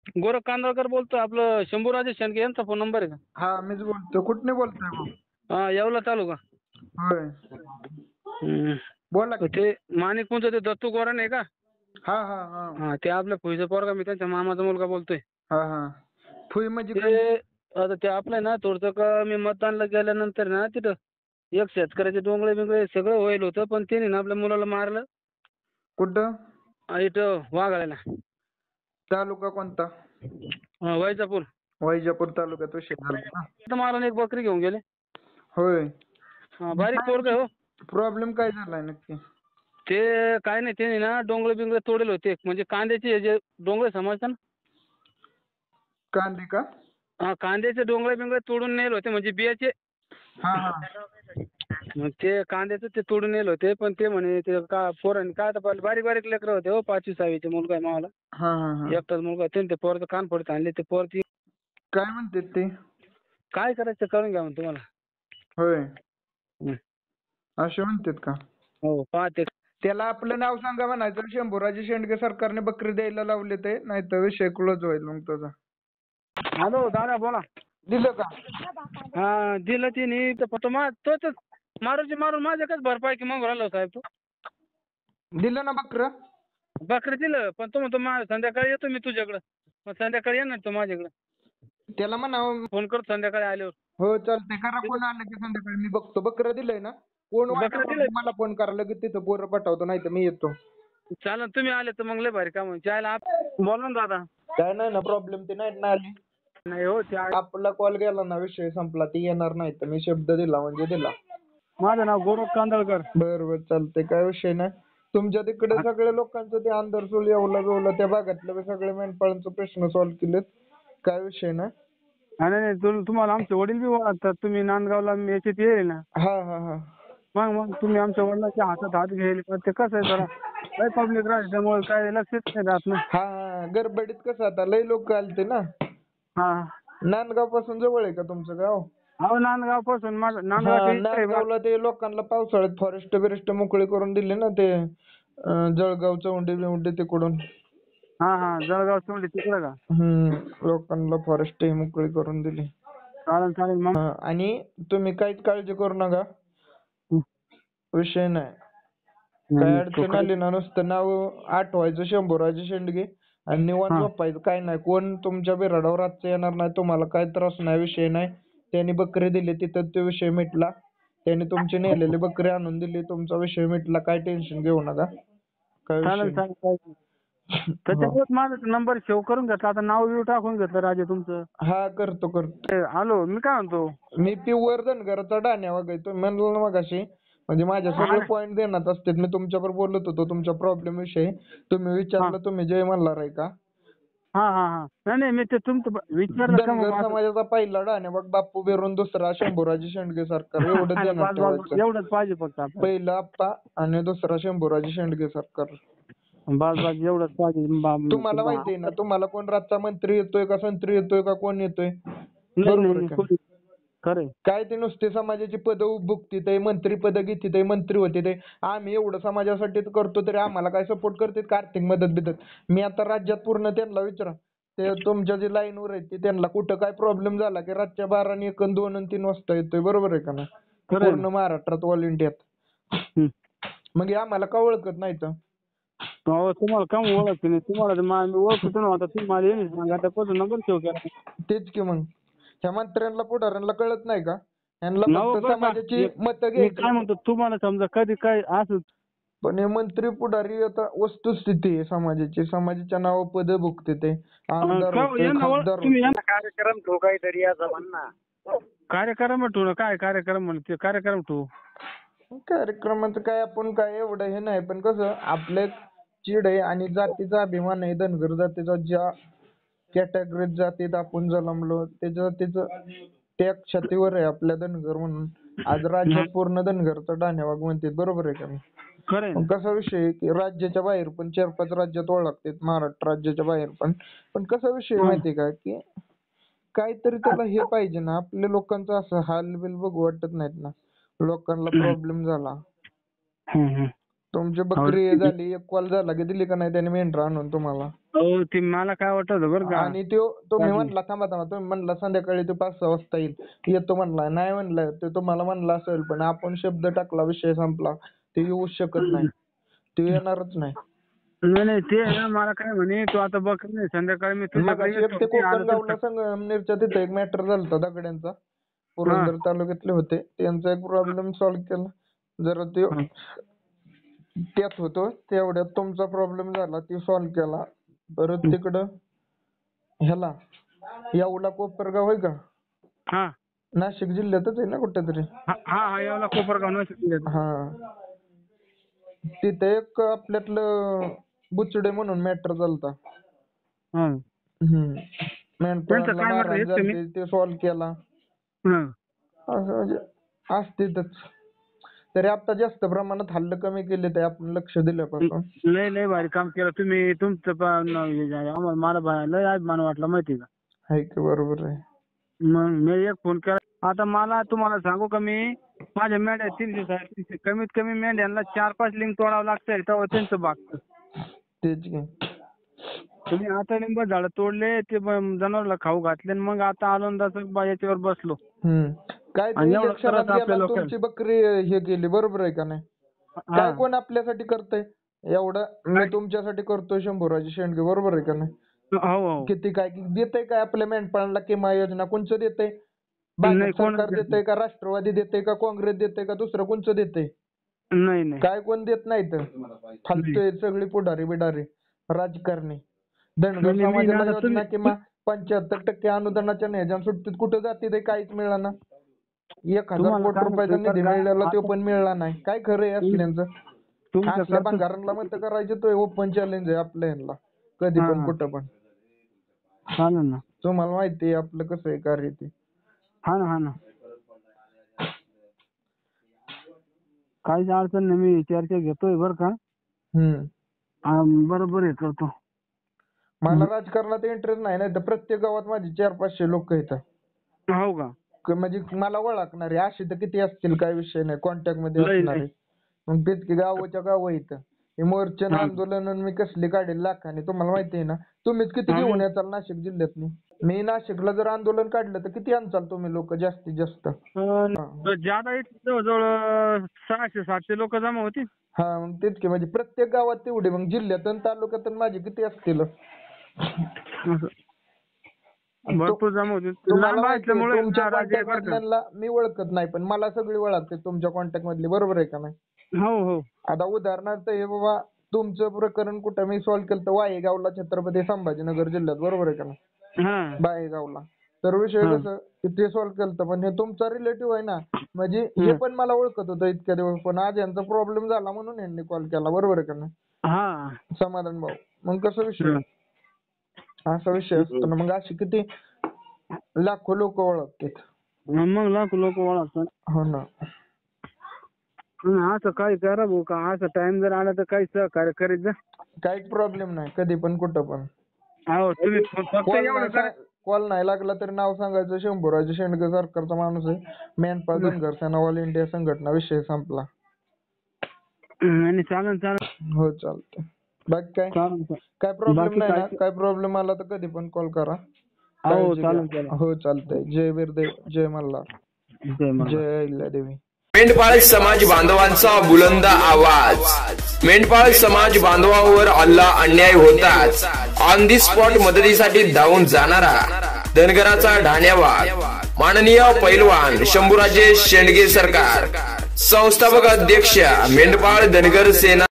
गोरख कांदळकर बोलतोय. आपलं शंभूराजे शेंडगे यांचा फोन नंबर आहे का? हा मीच बोलतो. कुठने बोलताय भाऊ? हा, येवला तालुका. होय. हम्म. बोला की. ते माणिकपूरचं ते दत्तू गोरा नाही का? हा हा हा हा, ते आपल्या फुईचा पोरगा, मी त्यांच्या मामाचा मुलगा बोलतोय. हा हा फुई म्हणजे काय? ते आता ते आपलं ना थोडंसं का, मी मतदानला गेल्यानंतर ना तिथं एक शेतकऱ्याचे डोंगळे बिंगळे सगळं होईल होतं, पण त्याने ना आपल्या मुलाला मारलं. कुठं? इथं वाघाळ्याला. तालुका कोणता? वैजापूर. वैजापूर तालुक्यात विषय झाला ना? तर मला एक बकरी घेऊन गेले. होय. हा, बारीक पोरगं आहे हो. प्रॉब्लेम काय झालाय नक्की? ते काय नाही, त्याने ना डोंगळे बिंगळे तोडेल होते, म्हणजे कांद्याचे हे जे डोंगळे समजतात ना. कांदे का? हा, कांद्याचे डोंगळे बिंगळे तोडून नेले होते, म्हणजे बियाचे. हा हा मग ते कांद्याचं ते तोडून नेले होते, पण ते म्हणे ते का पोरांनी काय, आता बारीक बारीक लेकरं होते हो, 5वी-6वीचे मुलगा आहे मावाला. हा हा हा एकटाच मुलगा. त्यांनी ते पोराचं कान फोडत आणले. ते पोर ती काय म्हणतात ते? काय करायचं करून घ्या म्हणून तुम्हाला. होय. हं. असे म्हणतात का? हो, पाहते. त्याला आपलं नाव सांगा म्हणायचं, शंभूराजे शेंडगे सरकारने बकरी द्यायला लावले ते, नाही तर विषय क्लोज होईल मग तुझा. हॅलो दादा, बोला. दिलं का? हा, दिलं तिने. तर फक्त तोच मारून माझ्याकच भरपाई की मग राहिलो साहेब. तू दिलं ना बकरं? बकरी दिलं, पण तो म्हणतो संध्याकाळी येतो मी तुझ्याकडं. मग संध्याकाळी येणार तो माझ्याकडं. त्याला म्हणावं. फोन करतो संध्याकाळी आल्यावर. हो चालतंय, करा फोन आला की संध्याकाळी मी बघतो. बकरं दिलंय ना? कोण बकरं वाटावं दिलंय. मला फोन करायला की तिथं पोरं पाठवतो, नाही तर मी येतो. चालेल, तुम्ही आले तर मग लय भारी काम होईल. जायला बोला ना दादा. काय नाही ना प्रॉब्लेम, ते नाहीत ना आली. नाही हो, ते आपला कॉल गेला ना विषय संपला. ती येणार नाही तर मी शब्द दिला म्हणजे दिला. माझं नाव गोरख कांदळकर. बरं चालतंय, काय विषय नाही. तुमच्या तिकडे सगळ्या लोकांचं ते आंधरसोल येवला बिवला त्या भागातले बी सगळे मेंढपाळांचे प्रश्न सॉल्व्ह केलेत. काय विषय नाही. नाही, तुम्हाला आमचे वडील बी ओळखतात. तुम्ही नांदगावला याच्यात येईल ना. हा हा हा मग तुम्ही आमच्या वडिलांच्या हातात हात घ्यायला. पण ते कसं आहे, जरा लय पब्लिक राहते, त्यामुळे काय लक्षच नाही राहत ना. हा हा गडबडीत कसं आता लय लोक आलते ना. हा. नांदगाव पासून जवळ आहे का तुमचं गाव? हो, नांदगाव पासून माझं हा, नांदगाव. नांदगावला ते लोकांना पावसाळ्यात फॉरेस्ट बिरेस्ट मोकळी करून दिली ना, ते जळगाव चौंडी बिवंडी तिकडून. हा, जळगाव सोडली तिकडं का? लोकांना फॉरेस्ट मोकळी करून दिली. चालेल मग. आणि तुम्ही काहीच काळजी करू नका. विषय नाही. काय अडचण आली ना, नुसतं नाव आठवायचं शंभूराजे शेंडगे आणि निवांत झोपायचं. काय नाही, कोण तुमच्या बिराडावर रातचं येणार नाही. तुम्हाला काय त्रास नाही, विषय नाही. त्यांनी बकरी दिली तिथं तो विषय मिटला. त्यांनी तुमची नेलेली बकरी आणून दिली, तुमचा विषय मिटला. काय टेन्शन घेऊ नका. काय विषय चालेल. त्याच्यावर माझा नंबर सेव्ह करून घेतला. आता नाव बिव टाकून घेतलं राजे तुमचं. हा करतो. हॅलो, मी काय म्हणतो, मी प्युअर धनगराचा डाण्या वगैरे तुम्ही म्हणलं ना मगाशी, म्हणजे माझे सगळे पॉईंट देण्यात असतात. मी तुमच्याबरोबर बोलत होतो तुमच्या प्रॉब्लेम विषयी. तुम्ही विचारलं, तुम्ही जय मल्हार आहे का? हा. नाही, मी ते तुमचं विचारलं का धनगर मग. समाजाचा पहिला डाण्या बघ बाप्पू बेरून, दुसरा शंभूराजे शेंडगे सरकार. एवढंच ध्यानात ठेवायचं. एवढंच पाहिजे फक्त आपल्याला. पहिला आप्पा आणि दुसरा शंभूराजे शेंडगे सरकार. बस एवढंच पाहिजे. तुम्हाला माहिती आहे ना, तुम्हाला कोण रातचा मंत्री येतोय का संत्री येतोय का कोण येतोय? बरोबर आहे का? खरंय. काय ते नुसते समाजाची पदं भुगतीत आहे, मंत्री पदं घेतीत आहे, मंत्री होते ते. आम्ही एवढं समाजासाठी करतो तरी आम्हाला काय सपोर्ट करतात का आर्थिक मदत बिदत? मी आता राज्यात पूर्ण त्यांना विचारा, ते तुमच्या जे लाईनवर आहेत ते त्यांना कुठं काय प्रॉब्लेम झाला की रातच्या 12 आणि 1 आणि 2 आणि 3 वाजता येतोय. बरोबर आहे का ना? पूर्ण महाराष्ट्रात ऑल इंडियात. मग हे आम्हाला का ओळखत नाही तर? तुम्हाला का ओळखते नाही? तुम्हाला ओळखतो ना. आता तुम्हाला येईल सांगा, आतापासून नंबर सेव्ह केला. तेच की मग ह्या मंत्र्यांना पुढाऱ्यांना कळत नाही का? यांना फक्त समाजाची मतं घ्यायची. काय म्हणतो, तुम्हाला समजा कधी काय असं. पण हे मंत्री पुढारी आता वस्तुस्थिती आहे समाजाची. समाजाच्या नावावर पद भुगते ते. आमदार होतोय, खासदार होतोय. कार्यक्रम ठेवू काहीतरी याचा म्हणणं. कार्यक्रम ठेवू ना. काय कार्यक्रम म्हणते? कार्यक्रम ठेवू. कार्यक्रमाचं काय आपण काय एवढं हे नाही, पण कसं आपलं चीड आहे आणि जातीचा अभिमान आहे. धनगर जातीचा ज्या कॅटेगरीत जातीत आपण जन्मलो त्याचं त्या छातीवर आहे आपल्या धनगर म्हणून. आज राज्यात पूर्ण धनगरचा डाण्यावाग म्हणतात. बरोबर आहे का नाही? पण कसा विषय आहे की राज्याच्या बाहेर पण 4-5 राज्यात ओळखतात, महाराष्ट्र राज्याच्या बाहेर पण. पण कसा विषय माहितीये का की काहीतरी त्याला हे पाहिजे ना. आपल्या लोकांचं असं हाल बिल बघू वाटत नाहीत ना. लोकांना प्रॉब्लेम झाला, तुमची बकरी झाली, एक कॉल झाला की दिली का नाही त्याने मेंढरा आणून तुम्हाला? अहो ते मला काय वाटत होतं बरं का, आणि तुम्ही म्हणला थांबा तुम्ही म्हणला संध्याकाळी तो 5-6 वाजता येतो म्हणला. नाही म्हणलं ते तुम्हाला म्हणला असेल, पण आपण शब्द टाकला, विषय संपला. ते येऊ शकत नाही, ते येणारच नाही. नाही ते ना मला काय म्हणे, तू आता बघ नाही संध्याकाळी मी तुझ्याकडे मगाशी ते कोकणगावला संगमनेरच्या तिथे एक मॅटर झालता दगड्यांचा, पुरंदर तालुक्यातले होते. त्यांचा एक प्रॉब्लेम सॉल्व्ह केला. जरा ते त्यात होतो तेवढ्यात तुमचा प्रॉब्लेम झाला, ते सॉल्व्ह केला. परत तिकडं ह्याला येवला कोपरगाव आहे का, हा नाशिक जिल्ह्यातच आहे ना कुठेतरी. हा येवला कोपरगाव नाशिक. हा तिथे एक आपल्यातलं बुचडे म्हणून मॅटर झालता. मेंढपाळांना मारहाण झाली, ते सॉल्व्ह केला. असं म्हणजे असतेच. तरी आता जास्त प्रमाणात हल्ले कमी केले, ते आपण लक्ष दिल्यापासून. लय भारी काम केलं तुम्ही. तुमचं मला लय अभिमान वाटला माहिती का. आहे की, बरोबर आहे. मग मी एक फोन केला. आता मला तुम्हाला सांगू का, मी माझ्या मेंढ्या 300 कमीत कमी मेंढ्यांना 4-5 लिंग तोडावं लागतंय तेव्हा त्यांचं भागतं. तेच की. तुम्ही आता लिंब झाड तोडले, ते जनावरला खाऊ घातले, मग आता आनंदाचं याच्यावर बसलो. काय तुमची बकरी हे केली, बरोबर आहे का नाही. काय कोण आपल्यासाठी करतंय एवढं, मी तुमच्यासाठी करतोय शंभूराजे शेंडगे, बरोबर आहे का नाही. हो किती काय देतंय काय आपल्या मेंढपाळांना किमा योजना, कोणचं देतंय. भाजप सरकार देतंय का, राष्ट्रवादी देतंय का, काँग्रेस देतंय का, दुसरं कोणचं देतंय. नाही काय कोण देत नाही. तर फालतू सगळी पुढारी बिडारी राजकारणी. धनगर समाजाला योजना किंवा 75% अनुदानाच्या ह्याच्यात सुट्टीत कुठं जाते ते काहीच मिळालं. 1000 कोटी रुपयाचा निधी मिळाला, तो पण मिळाला नाही. काय खरं आहे असल्यांचं. असल्या भंगारांना मत करायचे, तो ओपन चॅलेंज आहे आपल्या ह्यांना, कधी पण कुठं पण. चालेल ना. तुम्हाला माहिती आहे आपलं कसं आहे कार्य ते. हा ना काहीच अडचण नाही, मी चर्चा घेतोय बरं का. बरोबर आहे करतो. मला राजकारणात इंटरेस्ट नाही, नाही तर प्रत्येक गावात माझी 400-500 लोक येतात. हो का. म्हणजे मला ओळखणारे असे तर किती असतील, काय विषय नाही, कॉन्टॅक्ट मध्ये असणारे. मग तेच की गावाच्या गाव इथं हे मोर्चन आंदोलन मी कसली काढेल लाखाने, तुम्हाला माहिती आहे ना. तुम्हीच किती घेऊन येताल नाशिक जिल्ह्यातनी. मी नाशिकला जर आंदोलन काढलं तर किती आणचाल तुम्ही लोक जास्तीत जास्त. ज्यादा जवळजवळ 600-700 लोक जमा होती. हा मग तेच की, म्हणजे प्रत्येक गावात तेवढे, मग जिल्ह्यातून तालुक्यातून माझे किती असतील. भरपूर जमा होती. तुमच्या कॉन्टॅक्ट मधल्यांना मी ओळखत नाही, पण मला सगळी ओळखते तुमच्या कॉन्टॅक्ट मधली, बरोबर आहे का नाही. हो आता उदाहरणार्थ हे बाबा तुमचं प्रकरण कुठं मी सॉल्व्ह केलं तर वायगावला, छत्रपती संभाजीनगर जिल्ह्यात, बरोबर आहे का नाही. बायगावला तर विषय कसं ते सॉल्व्ह केलं, पण हे तुमचा रिलेटिव्ह आहे ना, म्हणजे हे पण मला ओळखत होतं इतक्या दिवस, पण आज यांचा प्रॉब्लेम झाला म्हणून यांनी कॉल केला, बरोबर आहे का नाही. समाधान भाऊ, मग कसं विषय असा विषय असतो ना. मग अशी किती लाखो लोक ओळखतात. मग लाखो लोक ओळखतात. हो ना. असं काही करा भाऊ का, असं टाइम जर आला तर काही सहकार्य करीत जा. काहीच प्रॉब्लेम नाही, कधी पण कुठं पण. तुम्ही कॉल नाही लागला तरी नाव सांगायचं, शंभूराजे शेंडगे सरकारचा माणूस आहे, मेंढपाळ धनगर सेना ऑल इंडिया संघटना, विषय संपला. चालेल. हो चालतंय. बाकी काय प्रॉब्लेम नाही ना. काय प्रॉब्लेम आला तर कधी पण कॉल करा. हो चालेल. हो चालतंय. जय वीरदेव, जय मल्हार, जय अहिल्यादेवी. मेंढपाळ समाज बांधवांचा बुलंद आवाज. मेंढपाळ समाज बांधवांवर हल्ला अन्याय होताच ऑन दी स्पॉट मदतीसाठी धावून जाणारा धनगराचा ढाण्यावाग माननीय पैलवान शंभूराजे शेंडगे सरकार, संस्थापक अध्यक्ष मेंढपाळ धनगर सेना.